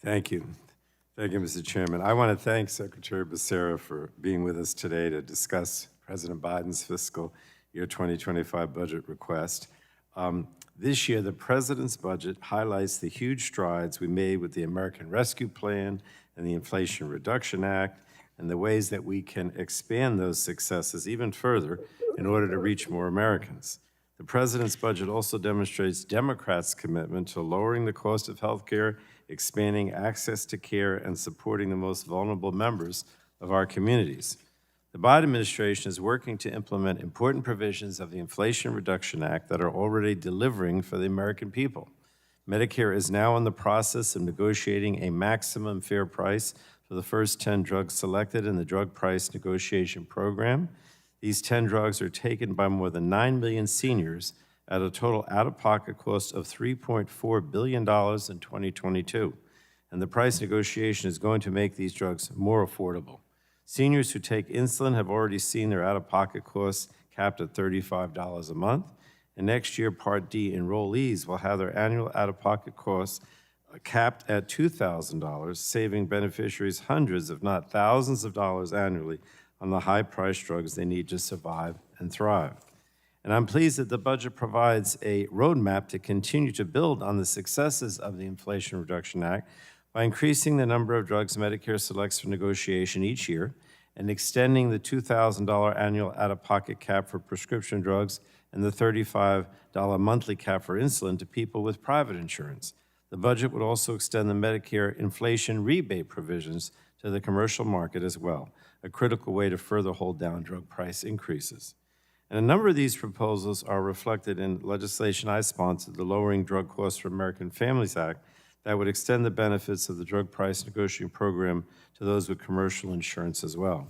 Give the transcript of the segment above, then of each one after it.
Thank you. Thank you, Mr. Chairman. I want to thank Secretary Becerra for being with us today to discuss President Biden's fiscal year 2025 budget request. This year, the President's budget highlights the huge strides we made with the American Rescue Plan and the Inflation Reduction Act, and the ways that we can expand those successes even further in order to reach more Americans. The President's budget also demonstrates Democrats' commitment to lowering the cost of health care, expanding access to care, and supporting the most vulnerable members of our communities. The Biden administration is working to implement important provisions of the Inflation Reduction Act that are already delivering for the American people. Medicare is now in the process of negotiating a maximum fair price for the first 10 drugs selected in the drug price negotiation program. These 10 drugs are taken by more than 9 million seniors at a total out-of-pocket cost of $3.4 billion in 2022. And the price negotiation is going to make these drugs more affordable. Seniors who take insulin have already seen their out-of-pocket costs capped at $35 a month. And next year, Part D enrollees will have their annual out-of-pocket costs capped at $2,000, saving beneficiaries hundreds, if not thousands of dollars annually on the high-priced drugs they need to survive and thrive. And I'm pleased that the budget provides a roadmap to continue to build on the successes of the Inflation Reduction Act by increasing the number of drugs Medicare selects for negotiation each year and extending the $2,000 annual out-of-pocket cap for prescription drugs and the $35 monthly cap for insulin to people with private insurance. The budget would also extend the Medicare inflation rebate provisions to the commercial market as well, a critical way to further hold down drug price increases. And a number of these proposals are reflected in legislation I sponsored, the Lowering Drug Costs for American Families Act, that would extend the benefits of the drug price negotiating program to those with commercial insurance as well.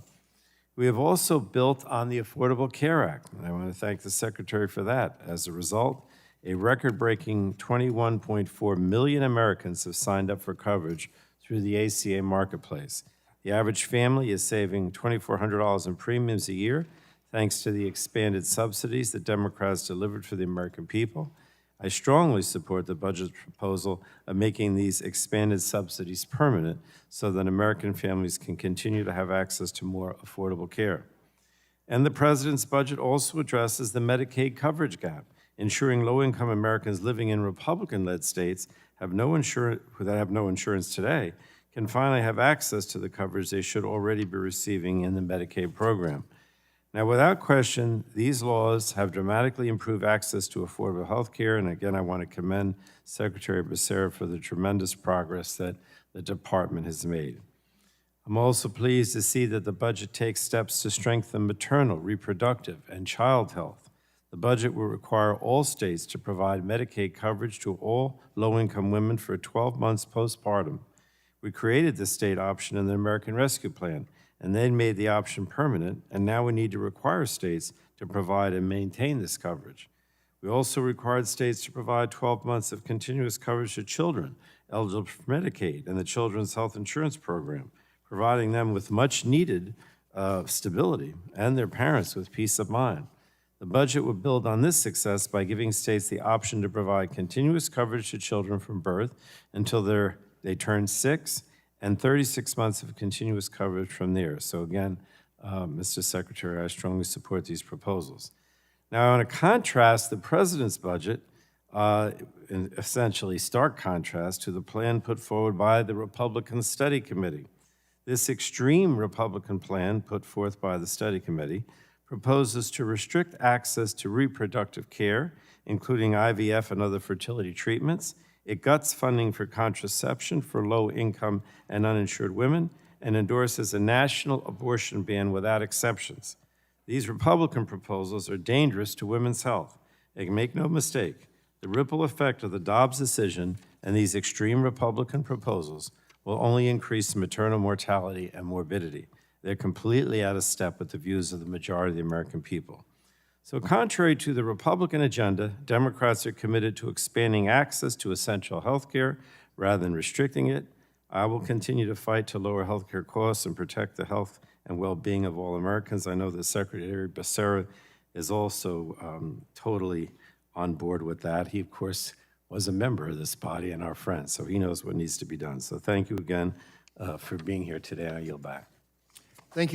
We have also built on the Affordable Care Act, and I want to thank the Secretary for that. As a result, a record-breaking 21.4 million Americans have signed up for coverage through the ACA marketplace. The average family is saving $2,400 in premiums a year, thanks to the expanded subsidies that Democrats delivered for the American people. I strongly support the budget proposal of making these expanded subsidies permanent so that American families can continue to have access to more affordable care. And the President's budget also addresses the Medicaid coverage gap, ensuring low-income Americans living in Republican-led states that have no insurance today can finally have access to the coverage they should already be receiving in the Medicaid program. Now, without question, these laws have dramatically improved access to affordable health care, and again, I want to commend Secretary Becerra for the tremendous progress that the department has made. I'm also pleased to see that the budget takes steps to strengthen maternal, reproductive, and child health. The budget will require all states to provide Medicaid coverage to all low-income women for 12 months postpartum. We created the state option in the American Rescue Plan, and then made the option permanent, and now we need to require states to provide and maintain this coverage. We also required states to provide 12 months of continuous coverage to children eligible for Medicaid and the Children's Health Insurance Program, providing them with much-needed stability and their parents with peace of mind. The budget will build on this success by giving states the option to provide continuous coverage to children from birth until they turn 6, and 36 months of continuous coverage from there. So again, Mr. Secretary, I strongly support these proposals. Now, I want to contrast the President's budget, in essentially stark contrast to the plan put forward by the Republican Study Committee. This extreme Republican plan put forth by the Study Committee proposes to restrict access to reproductive care, including IVF and other fertility treatments. It cuts funding for contraception for low-income and uninsured women and endorses a national abortion ban without exceptions. These Republican proposals are dangerous to women's health. And make no mistake, the ripple effect of the Dobbs decision and these extreme Republican proposals will only increase maternal mortality and morbidity. They're completely out of step with the views of the majority of the American people. So contrary to the Republican agenda, Democrats are committed to expanding access to essential health care rather than restricting it. I will continue to fight to lower health care costs and protect the health and well-being of all Americans. I know that Secretary Becerra is also totally on board with that. He, of course, was a member of this body and our friend, so he knows what needs to be done. So thank you again for being here today. I yield back.